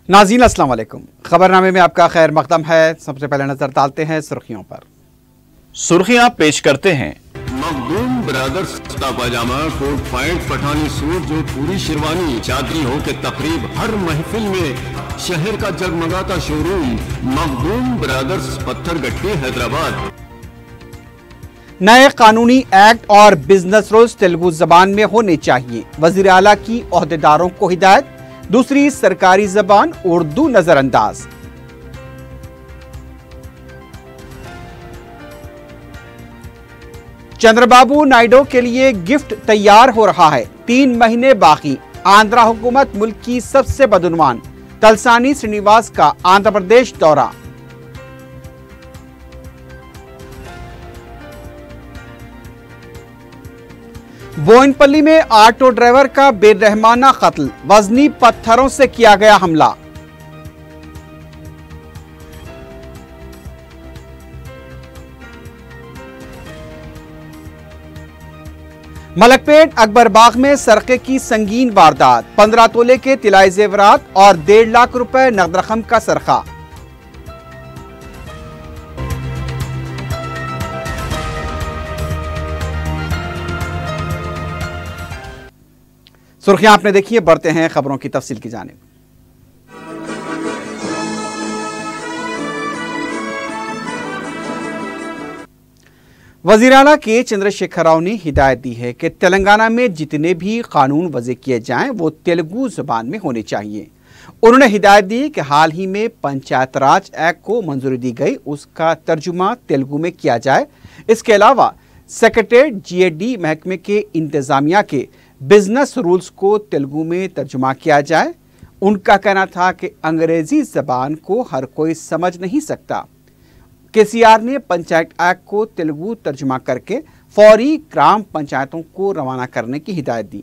नाज़रीन अस्सलाम वालेकुम। खबरनामे में आपका खैर मकदम है। सबसे पहले नजर डालते हैं सुर्खियों पर। सुर्खियां पेश करते हैं। मखदूम ब्रदर्स कुर्ता पाजामा, कोट पैंट, पठानी सूट, जो पूरी शेरवानी, चादरी हो के तकरीब, हर महफिल में शहर का जगमगाता शोरूम मखदूम ब्रदर्स, पत्थरगट्टी, हैदराबाद। नए कानूनी एक्ट और बिजनेस रूल्स तेलुगु जबान में होने चाहिए, वजीर आला की ओहदेदारों को हिदायत। दूसरी सरकारी जबान उर्दू नजरअंदाज। चंद्रबाबू नायडू के लिए गिफ्ट तैयार हो रहा है, 3 महीने बाकी। आंध्रा हुकूमत मुल्क की सबसे बदउनवान। तलसानी श्रीनिवास का आंध्र प्रदेश दौरा। बोयनपल्ली में ऑटो ड्राइवर का बेरहमाना कत्ल, वजनी पत्थरों से किया गया हमला। मलकपेट अकबरबाग में सरके की संगीन वारदात, 15 तोले के तिलाई जेवरात और 1.5 लाख रुपए नकद रकम का सरका। सुर्खियां आपने देखी है, बढ़ते हैं खबरों की तफसील की जानिब। वजीर आला के चंद्रशेखर राव ने हिदायत दी है कि तेलंगाना में जितने भी कानून वज़े किए जाएं वो तेलुगु ज़बान में होने चाहिए। उन्होंने हिदायत दी कि हाल ही में पंचायत राज एक्ट को मंजूरी दी गई, उसका तर्जुमा तेलुगु में किया जाए। इसके अलावा सेक्रेटेरिएट GAD महकमे के इंतजामिया के बिजनेस रूल्स को तेलुगु में तर्जुमा किया जाए। उनका कहना था कि अंग्रेजी जबान को हर कोई समझ नहीं सकता। KCR ने पंचायत एक्ट को तेलुगु तर्जुमा करके फौरी ग्राम पंचायतों को रवाना करने की हिदायत दी।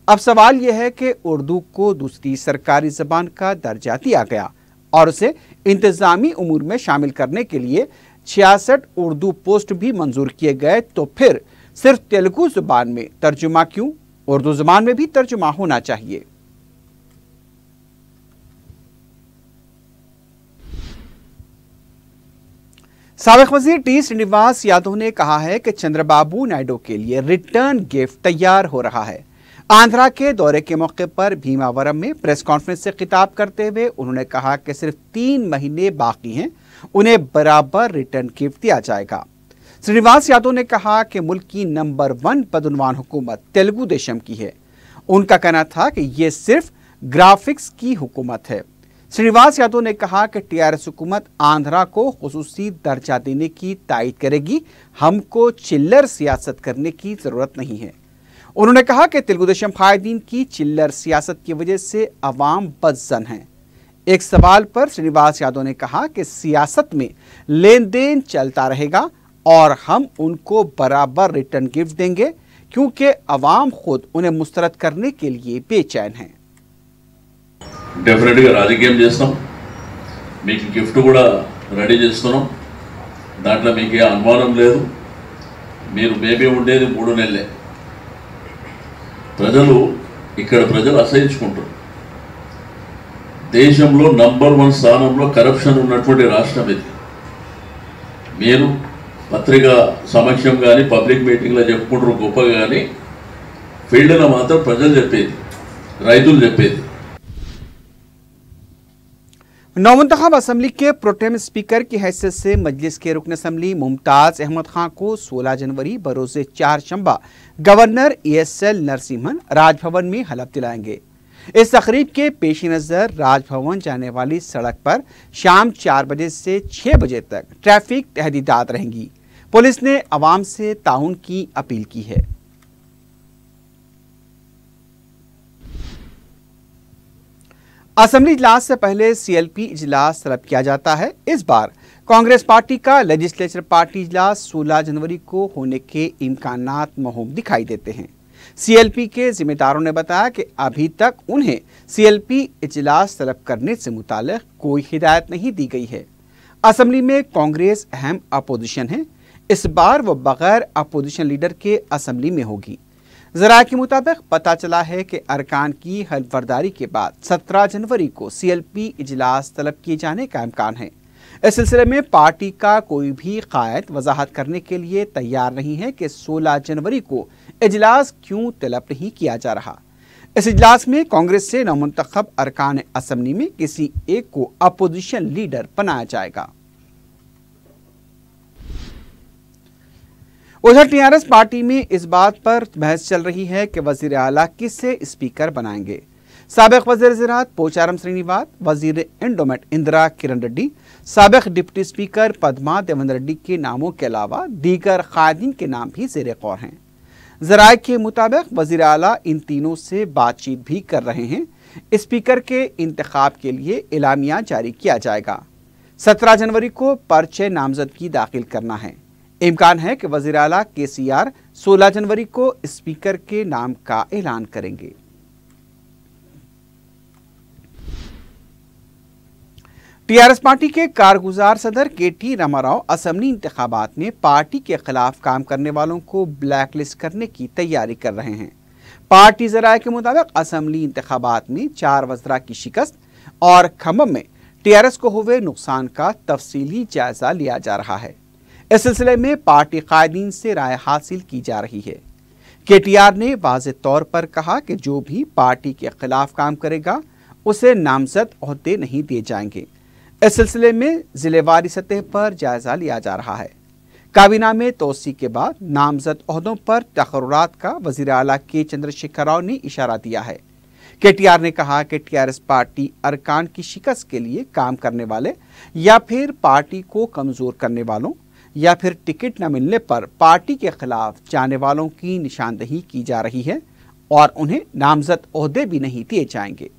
अब सवाल यह है कि उर्दू को दूसरी सरकारी जबान का दर्जा दिया गया और उसे इंतजामी उमूर में शामिल करने के लिए 66 उर्दू पोस्ट भी मंजूर किए गए, तो फिर सिर्फ तेलुगु जबान में तर्जुमा क्यों? उर्दू जबान में भी तर्जुमा होना चाहिए। साबिक वजीर T श्रीनिवास यादव ने कहा है कि चंद्रबाबू नायडू के लिए रिटर्न गिफ्ट तैयार हो रहा है। आंध्रा के दौरे के मौके पर भीमावरम में प्रेस कॉन्फ्रेंस से खिताब करते हुए उन्होंने कहा कि सिर्फ 3 महीने बाकी हैं, उन्हें बराबर रिटर्न गिफ्ट दिया जाएगा। श्रीनिवास यादव ने कहा कि मुल्क की नंबर 1 बदउनवान हुकूमत तेलुगु देशम की है। उनका कहना था कि यह सिर्फ ग्राफिक्स की हुकूमत है। श्रीनिवास यादव ने कहा कि TRS हुकूमत आंध्रा को खुसूसी दर्जा देने की तायद करेगी, हमको चिल्लर सियासत करने की जरूरत नहीं है। उन्होंने कहा कि तेलुगु देशम कायदीन की चिल्लर सियासत की वजह से अवाम बदजन है। एक सवाल पर श्रीनिवास यादव ने कहा कि सियासत में लेन देन चलता रहेगा और हम उनको बराबर रिटर्न गिफ्ट देंगे, क्योंकि अवाम खुद उन्हें मुस्तरद करने के लिए बेचैन हैं। डेफिनेटली రాజకీయం చేస్తాం, మీకు గిఫ్ట్ కూడా రెడీ చేస్తున్నాం, దాంట్లో మీకు ఏ అనుమానం లేదు। మీరు మేబీ ఉండేది 3 నెలలే। ప్రజలు అసహించుకుంటారు। దేశంలో నంబర్ 1 స్థానంలో కరప్షన్ ఉన్నటువంటి రాష్ట్రం ఇది। మీరు పత్రికా సమక్షం కానీ పబ్లిక్ మీటింగ్లో చెప్పుకుంటారు గొప్పగా, కానీ ఫీల్డ్లో మాత్రం ప్రజలు చెప్పేది, రైతులు చెప్పేది। नौमुंतखब असम्बली के प्रोटेम स्पीकर की हैसियत से मजलिस के रुकन असम्बली मुमताज अहमद खां को 16 जनवरी बरोज़े 4 शंबा गवर्नर ESL नरसिम्हन राजभवन में हलफ दिलाएंगे। इस तकरीब के पेश नज़र राजभवन जाने वाली सड़क पर शाम 4 बजे से 6 बजे तक ट्रैफिक तहदीदात रहेंगी। पुलिस ने अवाम से ताउन की अपील की है। असेंबली इजलास से पहले CLP इजलास तलब किया जाता है। इस बार कांग्रेस पार्टी का लेजिस्लेचर पार्टी इजलास 16 जनवरी को होने के इम्कानात महूम दिखाई देते हैं। CLP के जिम्मेदारों ने बताया कि अभी तक उन्हें CLP इजलास तलब करने से मुताल्लिक कोई हिदायत नहीं दी गई है। असेंबली में कांग्रेस अहम अपोजिशन है। इस बार वो बगैर अपोजिशन लीडर के असेंबली में होगी। जरा के मुताबिक पता चला है कि अरकान की हल्फबर्दारी के बाद 17 जनवरी को CLP इजलास तलब किए जाने का इम्कान है। इस सिलसिले में पार्टी का कोई भी कायद वजाहत करने के लिए तैयार नहीं है कि 16 जनवरी को इजलास क्यों तलब नहीं किया जा रहा। इस इजलास में कांग्रेस से नौमुंतखब अरकान असम्बली में किसी एक को अपोजिशन लीडर बनाया जाएगा। उधर TRS पार्टी में इस बात पर बहस चल रही है कि वजीर आला किसे स्पीकर बनाएंगे। साबिक वजीर ज़राअत पोचारम श्रीनिवास, वजीर एंडोमेंट इंदिरा किरण रेड्डी, साबिक डिप्टी स्पीकर पद्मा देवेंद्र रेड्डी के नामों के अलावा दीगर कायदीन के नाम भी ज़ेर गौर हैं। ज़राए के मुताबिक वजीर आला इन तीनों से बातचीत भी कर रहे हैं। स्पीकर के इंतखाब के लिए एलामिया जारी किया जाएगा। 17 जनवरी को पर्चे नामजदगी दाखिल करना है। इम्कान है कि वजीर आला KCR 16 जनवरी को स्पीकर के नाम का ऐलान करेंगे। TRS पार्टी के कारगुजार सदर KT रामाराव असेंबली इंतखाबात में पार्टी के खिलाफ काम करने वालों को ब्लैकलिस्ट करने की तैयारी कर रहे हैं। पार्टी ज़राए के मुताबिक असेंबली इंतखाबात में 4 वज़रा की शिकस्त और खम्भम में TRS को हुए नुकसान का तफसीली जायजा लिया जा रहा है। इस सिलसिले में पार्टी कायदीन से राय हासिल की जा रही है। KTR ने वाज़ेह तौर पर कहा कि जो भी पार्टी के खिलाफ काम करेगा उसे नामजद ओहदे नहीं दिए जाएंगे। इस सिलसिले में जिलेवारी सतह पर जायजा लिया जा रहा है। काबीना में तोसी के बाद नामजद ओहदों पर तकर्रुरात का वज़ीर आला के चंद्रशेखर राव ने इशारा दिया है। KTR ने कहा कि TRS पार्टी अरकान की शिकस्त के लिए काम करने वाले या फिर पार्टी को कमजोर करने वालों या फिर टिकट न मिलने पर पार्टी के खिलाफ जाने वालों की निशानदेही की जा रही है और उन्हें नामजद ओहदे भी नहीं दिए जाएंगे।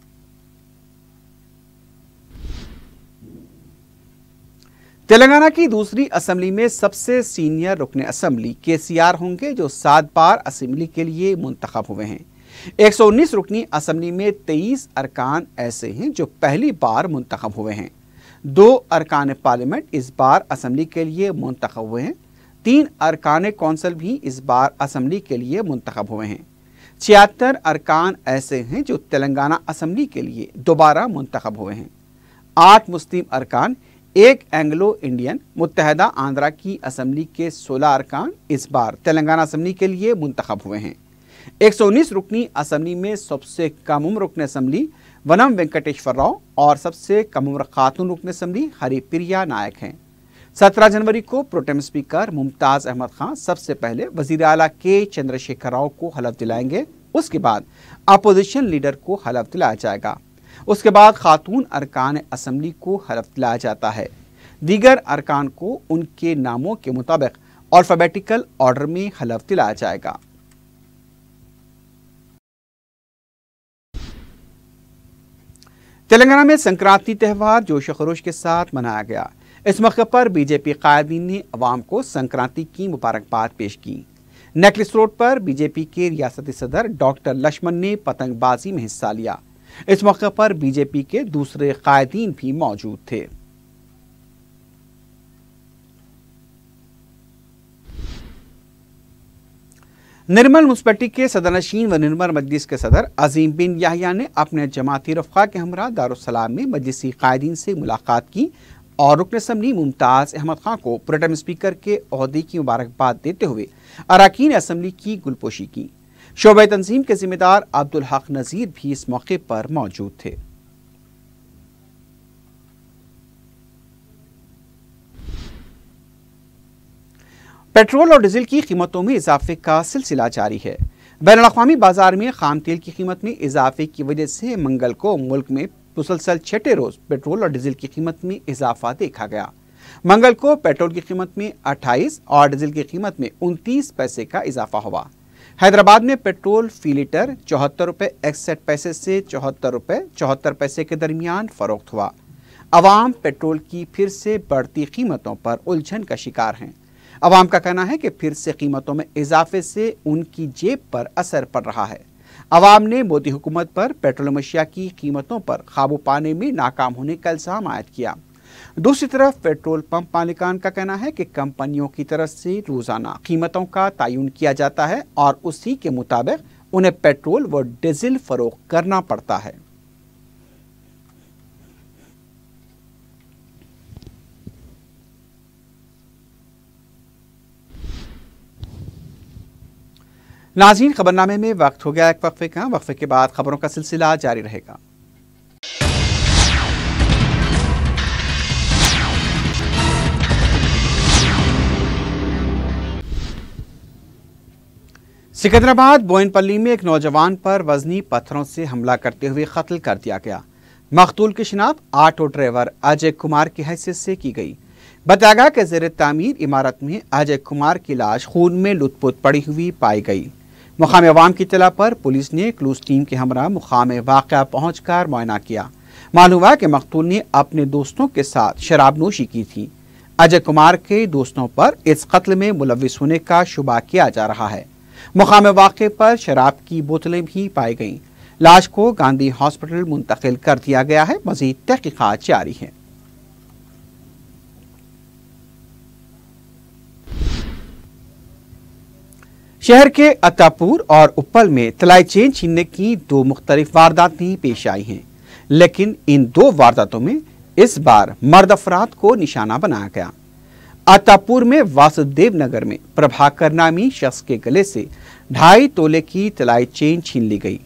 तेलंगाना की दूसरी असेंबली में सबसे सीनियर रुकने असेंबली KCR होंगे, जो 7 बार असेंबली के लिए मुंतखब हुए हैं। 119 रुकनी असेंबली में 23 अरकान ऐसे हैं जो पहली बार मुंतखब हुए हैं। 2 अरकान पार्लियामेंट इस बार असेंबली के लिए मुंतखब हुए हैं। 3 अरकान कौंसिल भी इस बार असेंबली के लिए मुंतखब हुए हैं। 76 अरकान ऐसे हैं जो तेलंगाना असेंबली के लिए दोबारा मुंतखब हुए हैं। 8 मुस्लिम अरकान, 1 एंग्लो इंडियन। मुत्तहदा आंध्रा की असेंबली के 16 अरकान इस बार तेलंगाना असेंबली के लिए मुंतखब हुए हैं। 119 रुकनी असेंबली में सबसे कम उम्र रुकन असेंबली वनम वेंकटेश्वर राव और सबसे कम उम्र खातून रुकन असेंबली हरिप्रिया नायक हैं। 17 जनवरी को प्रोटेम स्पीकर मुमताज़ अहमद खान सबसे पहले वज़ीर आला के चंद्रशेखर राव को हलफ दिलाएंगे। उसके बाद अपोजिशन लीडर को हलफ दिलाया जाएगा। उसके बाद खातून अरकान असेंबली को हलफ दिलाया जाता है। दीगर अरकान को उनके नामों के मुताबिक अल्फाबेटिकल ऑर्डर में हलफ दिलाया जाएगा। तेलंगाना में संक्रांति त्यौहार जोश खरोश के साथ मनाया गया। इस मौके पर बीजेपी कायदीन ने अवाम को संक्रांति की मुबारकबाद पेश की। नेकलेस रोड पर बीजेपी के रियासती सदर डॉक्टर लक्ष्मण ने पतंगबाजी में हिस्सा लिया। इस मौके पर बीजेपी के दूसरे कायदीन भी मौजूद थे। निर्मल म्युनिसिपैलिटी के सदरनशीन व निर्मल मजलिस के सदर अजीम बिन याहिया ने अपने जमाती रफ़ा के हमरा दारुस्सलाम में मजलिसी कायदीन से मुलाकात की और रुकन असेंबली मुमताज़ अहमद खान को प्रोटेम स्पीकर के ओहदे की मुबारकबाद देते हुए अरकान असेंबली की गुलपोशी की। शोबे तंजीम के जिम्मेदार अब्दुल हक नज़ीर भी इस मौके पर मौजूद थे। पेट्रोल और डीजल की कीमतों में इजाफे का सिलसिला जारी है। बैनुल-अक़वामी बाजार में खाम तेल की कीमत में इजाफे की वजह से मंगल को मुल्क में मुसलसल छठे रोज पेट्रोल और डीजल की कीमत में इजाफा देखा गया। मंगल को पेट्रोल की कीमत में 28 और डीजल की कीमत में 29 पैसे का इजाफा हुआ। हैदराबाद में पेट्रोल फी लीटर 74 रुपये 61 पैसे से 74 रुपये 74 पैसे के दरमियान फरोख्त हुआ। अवाम पेट्रोल की फिर से बढ़ती कीमतों पर उलझन का शिकार हैं। अवाम का कहना है कि फिर से कीमतों में इजाफे से उनकी जेब पर असर पड़ रहा है। अवाम ने मोदी हुकूमत पर पेट्रोलियम अशिया की कीमतों पर काबू पाने में नाकाम होने का इल्जाम आयद किया। दूसरी तरफ पेट्रोल पंप मालिकान का कहना है कि कंपनियों की तरफ से रोजाना कीमतों का तयन किया जाता है और उसी के मुताबिक उन्हें पेट्रोल व डीजल फरोख्त करना पड़ता है। नाज़रीन, खबरनामे में वक्त हो गया एक वक्फे का। वक्फे के बाद खबरों का सिलसिला जारी रहेगा। सिकंदराबाद बोयनपल्ली में एक नौजवान पर वजनी पत्थरों से हमला करते हुए कत्ल कर दिया गया। मकतूल की शिनाख्त ऑटो ड्राइवर अजय कुमार की हैसियत से की गई। बताया गया कि ज़ेर तामीर इमारत में अजय कुमार की लाश खून में लुथपुथ पड़ी हुई पाई गई। मुकाम अवाम की इत्तला पर पुलिस ने क्लूज टीम के हमरा मुकाम वाक़या पहुंचकर मुआयना किया। मालूम हुआ कि मकतूल ने अपने दोस्तों के साथ शराब नोशी की थी। अजय कुमार के दोस्तों पर इस कत्ल में मुलविस होने का शुबा किया जा रहा है। मुकाम वाक़े पर शराब की बोतलें भी पाई गईं। लाश को गांधी हॉस्पिटल मुंतकिल कर दिया गया है। मज़ीद तहकीकात जारी है। शहर के अत्तापुर और उप्पल में तलाई चेन छीनने की दो मुख्तलिफ वारदातें पेश आई हैं, लेकिन इन दो वारदातों में इस बार मर्द अफराद को निशाना बनाया गया। अत्तापुर में वासुदेव नगर में प्रभाकर नामी शख्स के गले से 2.5 तोले की तलाई चेन छीन ली गई।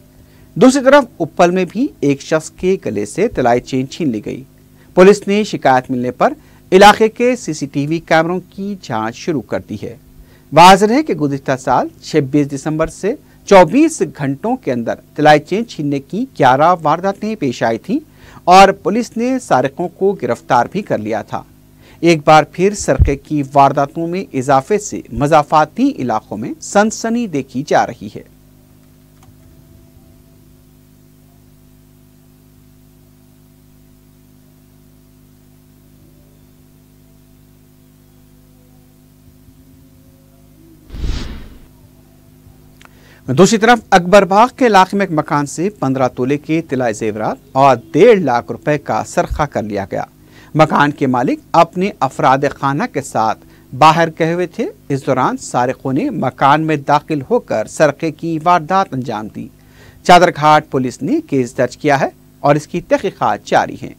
दूसरी तरफ उप्पल में भी एक शख्स के गले से तलाई चेन छीन ली गई। पुलिस ने शिकायत मिलने पर इलाके के CCTV कैमरों की जांच शुरू कर दी है। वाज़ेह है कि गुज़िश्ता साल 26 दिसंबर से 24 घंटों के अंदर तलाई चेन छीनने की 11 वारदातें पेश आई थीं और पुलिस ने सारिकों को गिरफ्तार भी कर लिया था। एक बार फिर सरके की वारदातों में इजाफे से मज़ाफ़ाती इलाकों में सनसनी देखी जा रही है। दूसरी तरफ अकबरबाग के इलाके में एक मकान से 15 तोले के तिलाई जेवरात और 1.5 लाख रुपए का सरखा कर लिया गया। मकान के मालिक अपने अफराद खाना के साथ बाहर गए हुए थे। इस दौरान सारिकों ने मकान में दाखिल होकर सरके की वारदात अंजाम दी। चादरघाट पुलिस ने केस दर्ज किया है और इसकी तहकीकात जारी है।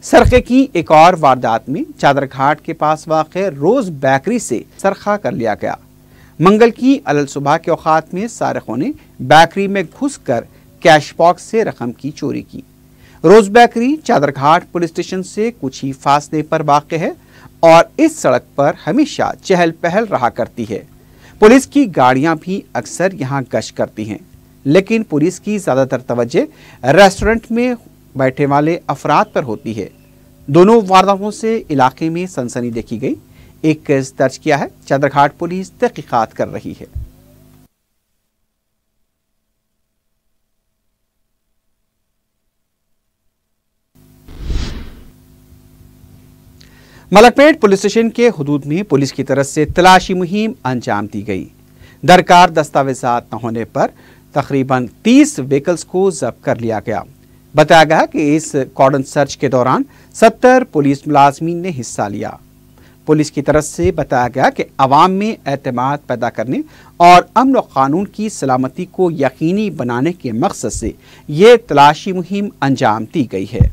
सरके की एक और वारदात में चादरघाट के पास वाक़े रोज बेकरी से सरखा कर लिया गया। मंगल की अलल सुबह के औकात में सारिकों ने बेकरी में घुसकर कैश बॉक्स से रकम की चोरी की। रोज बेकरी चादरघाट पुलिस स्टेशन से कुछ ही फासले पर वाक़ है और इस सड़क पर हमेशा चहल पहल रहा करती है। पुलिस की गाड़ियां भी अक्सर यहां गश्त करती हैं, लेकिन पुलिस की ज़्यादातर तवज्जो रेस्टोरेंट में बैठे वाले अफराद पर होती है। दोनों वारदातों से इलाके में सनसनी देखी गई। एक केस दर्ज किया है। चादरघाट पुलिस तहकीकात कर रही है। मलकपेट पुलिस स्टेशन के हुदूद में पुलिस की तरफ से तलाशी मुहिम अंजाम दी गई। दरकार दस्तावेजात न होने पर तकरीबन 30 व्हीकल्स को जब्त कर लिया गया। बताया गया कि इस कॉर्डन सर्च के दौरान 70 पुलिस मुलाजमीन ने हिस्सा लिया। पुलिस की तरफ से बताया गया कि अवाम में एतमाद पैदा करने और अमन और कानून की सलामती को यकीनी बनाने के मकसद से ये तलाशी मुहिम अंजाम दी गई है।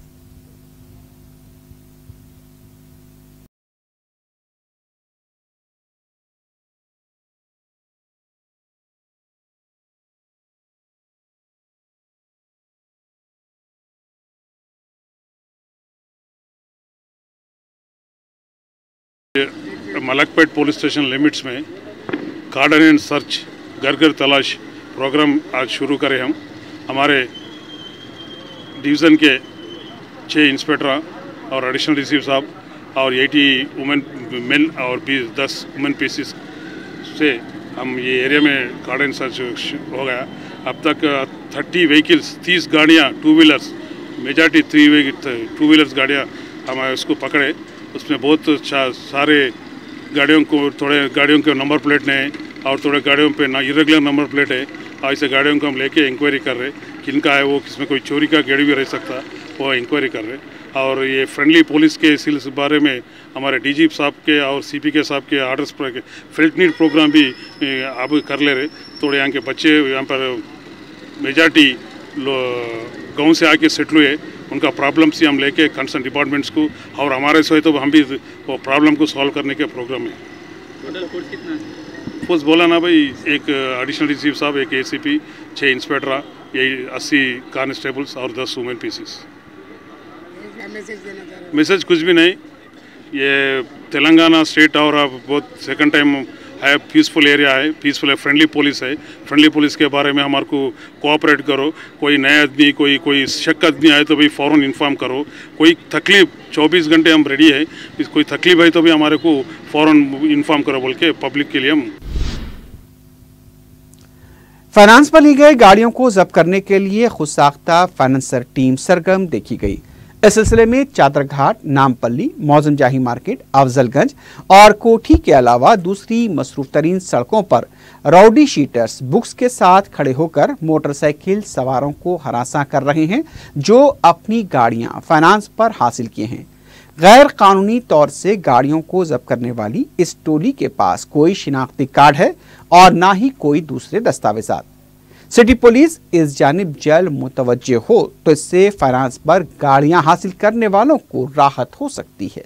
मलकपेट पुलिस स्टेशन लिमिट्स में कार्डन एंड सर्च घर घर तलाश प्रोग्राम आज शुरू करें हम। हमारे डिवीज़न के 6 इंस्पेक्टर और एडिशनल डीसीपी साहब और 80 मेन और 10 वुमेन पीसीस से हम ये एरिया में कार्डन सर्च हो गया। अब तक 30 व्हीकल्स 30 गाड़ियाँ 2 व्हीलर्स मेजॉरिटी 2 व्हीलर्स गाड़ियाँ हम उसको पकड़े। उसमें बहुत सारे गाड़ियों को थोड़े गाड़ियों के नंबर प्लेट नहीं और थोड़े गाड़ियों पे ना इरेगुलर नंबर प्लेट है। ऐसे गाड़ियों को हम लेके इंक्वायरी कर रहे किनका है वो, किसमें कोई चोरी का गाड़ी भी रह सकता वो इंक्वायरी कर रहे। और ये फ्रेंडली पुलिस के इस बारे में हमारे डीजी साहब के और सीपी के साहब के आर्डर्स पर फील्ड नीड प्रोग्राम भी अब कर ले रहे। थोड़े यहाँ के बच्चे यहाँ पर मेजॉरिटी गांव से आके सेटल हुए, उनका प्रॉब्लम्स ही हम लेके कंसर्न डिपार्टमेंट्स को और हमारे से तो हम भी वो प्रॉब्लम को सॉल्व करने के प्रोग्राम है। टोटल फोर्स कितना है? फोर्स बोला ना भाई, एक एडिशनल डीसी साहब, एक एसीपी, 6 इंस्पेक्टर, यही 80 कांस्टेबल्स और 10 वुमेन पीसीस। मैसेज कुछ भी नहीं, ये तेलंगाना स्टेट और बहुत सेकंड टाइम है, पीसफुल एरिया है, पीसफुल है, फ्रेंडली पुलिस है। फ्रेंडली पुलिस के बारे में हमारे को कोऑपरेट करो। कोई नया आदमी, कोई शक आदमी आए तो भाई फ़ौरन इन्फॉर्म करो। कोई तकलीफ 24 घंटे हम रेडी है, कोई तकलीफ है तो भी हमारे को फ़ौरन इन्फॉर्म करो बोल के पब्लिक के लिए हम। फाइनेंस पर ली गई गाड़ियों को जब्त करने के लिए खुद साख्ता फाइनेंसर टीम सरगर्म देखी गई। इस सिलसिले में चादरघाट, नामपल्ली, मौजम जाही मार्केट, अफजलगंज और कोठी के अलावा दूसरी मसरूफ तरीन सड़कों पर राउडी शीटर्स बुक्स के साथ खड़े होकर मोटरसाइकिल सवारों को हरासा कर रहे हैं, जो अपनी गाड़ियां फाइनेंस पर हासिल किए हैं। गैर कानूनी तौर से गाड़ियों को जब्त करने वाली इस टोली के पास कोई शिनाख्ती कार्ड है और ना ही कोई दूसरे दस्तावेजात। सिटी पुलिस इस जानिब जल्द मुतवज्जे हो तो इससे फाइनेंस पर गाड़ियां हासिल करने वालों को राहत हो सकती है।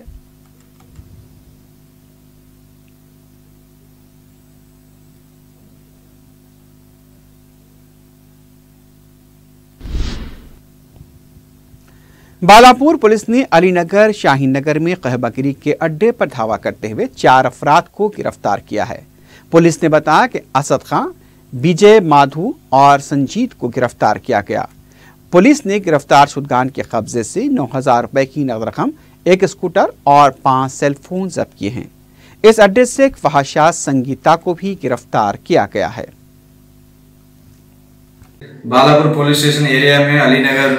बालापुर पुलिस ने अलीनगर शाहीन नगर में कहबागिरी के अड्डे पर धावा करते हुए 4 अफराद को गिरफ्तार किया है। पुलिस ने बताया कि असद खां, विजय, माधु और संजीत को गिरफ्तार किया गया। पुलिस ने गिरफ्तार शुदगान के कब्जे से 9,000 रुपए की नकद रकम, 1 स्कूटर और 5 सेलफोन जब्त किए हैं। इस अड्डे से एक फहाशा संगीता को भी गिरफ्तार किया गया है। बालापुर पुलिस स्टेशन एरिया में अलीनगर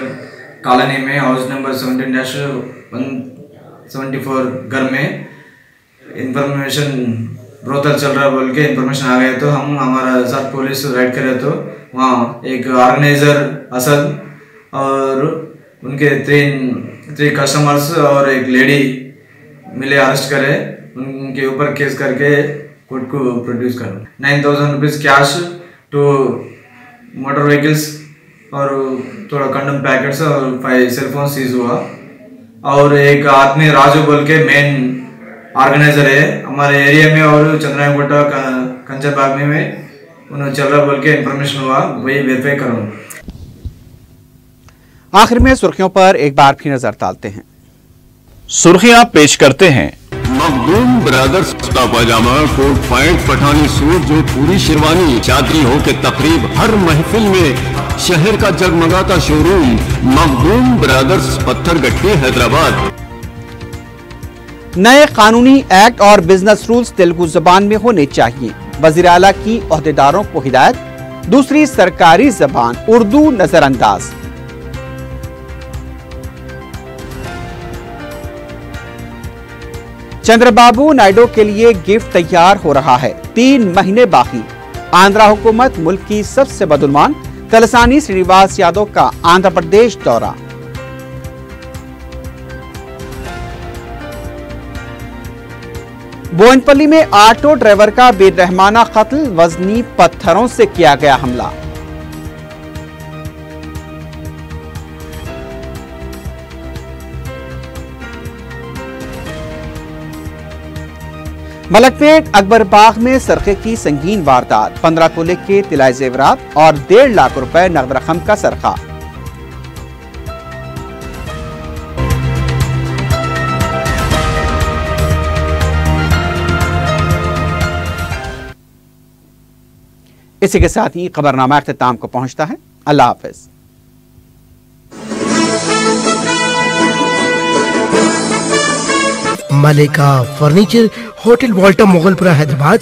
कॉलोनी में हाउस नंबर 17-174 घर में इंफॉर्मेशन ब्रोथल चल रहा बोल के इन्फॉर्मेशन आ गया, तो हम हमारा साथ पुलिस राइड करे तो वहाँ एक ऑर्गेनाइजर असद और उनके 3 कस्टमर्स और एक लेडी मिले अरेस्ट करे। उनके ऊपर केस करके कोर्ट को प्रोड्यूस करो। 9,000 रुपीज़ कैश, 2 मोटर व्हीकल्स और थोड़ा कंडम पैकेट्स और 5 सेलफोन सीज हुआ। और एक आदमी राजू बोल के मेन ऑर्गेनाइजर है हमारे एरिया में और चंद्रायकोटा कंचरबाग में उन्होंने चल रहा बोल के इन्फॉर्मेशन हुआ, वही वेरीफाई करूँ। आखिर में सुर्खियों पर एक बार फिर नजर डालते हैं। सुर्खियां पेश करते हैं। मखदूम ब्रदर्स का पाजामा, कोट पैंट, पठानी सूट, जो पूरी शेरवानी, चादरी हो के तकरीब हर महफिल में शहर का जगमगाता शोरूम मखदूम ब्रदर्स, पत्थरगट्टी, हैदराबाद। नए कानूनी एक्ट और बिजनेस रूल्स तेलुगु जबान में होने चाहिए। वजीर आला की ओहदेदारों को हिदायत। दूसरी सरकारी जबान उर्दू नजरअंदाज। चंद्रबाबू नायडू के लिए गिफ्ट तैयार हो रहा है, 3 महीने बाकी। आंध्रा हुकूमत मुल्क की सबसे बदुलमान तलसानी श्रीनिवास यादव का आंध्र प्रदेश दौरा। बोयनपल्ली में ऑटो ड्राइवर का बेरहमाना कत्ल, वजनी पत्थरों से किया गया हमला। मलकपेट अकबर बाग में सरके की संगीन वारदात, 15 तोले के तिलाई जेवरात और 1.5 लाख रुपए नकद रकम का सरका। इसी के साथ ही खबरनामा अख्तिताम को पहुंचता है। अल्लाह हाफिज। Malika furniture, hotel Walter, Moghalpura, Hyderabad.